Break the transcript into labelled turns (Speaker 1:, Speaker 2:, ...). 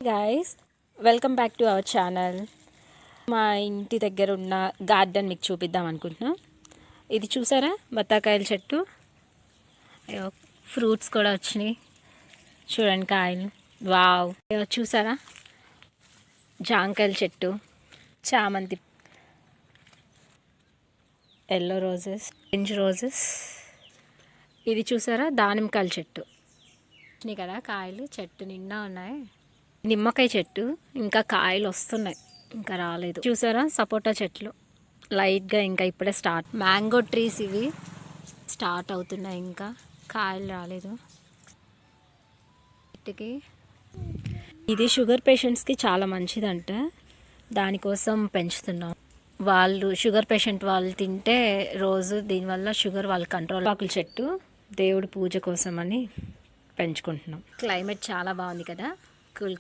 Speaker 1: Guys, welcome back to our channel. మా ఇంటి దగ్గర ఉన్న గార్డెన్ మీకు చూపిద్దాం అనుకుంటున్నాం. ఇది చూసారా, బత్తాకాయల చెట్టు, ఫ్రూట్స్ కూడా వచ్చినాయి. చూడండి కాయలు, వావ్. చూసారా, జాంకాయల చెట్టు, చామంతి, ఎల్లో రోజెస్, ఆరెంజ్ రోజెస్. ఇది చూసారా, దానిమ్మకాయల చెట్టు కదా, కాయలు చెట్టు నిండా ఉన్నాయి. నిమ్మకాయ చెట్టు ఇంకా కాయలు వస్తున్నాయి, ఇంకా రాలేదు. చూసారా, సపోటా చెట్లు లైట్గా ఇంకా ఇప్పుడే స్టార్ట్. మ్యాంగో ట్రీస్ ఇవి స్టార్ట్ అవుతున్నాయి, ఇంకా కాయలు రాలేదు. చెట్టుకి ఇది షుగర్ పేషెంట్స్కి చాలా మంచిదంట, దానికోసం పెంచుతున్నాం. వాళ్ళు షుగర్ పేషెంట్ వాళ్ళు తింటే రోజు దీనివల్ల షుగర్ వాళ్ళు కంట్రోల్. ఆకుల చెట్టు దేవుడి పూజ కోసం అని పెంచుకుంటున్నాం. క్లైమేట్ చాలా బాగుంది కదా, కూల్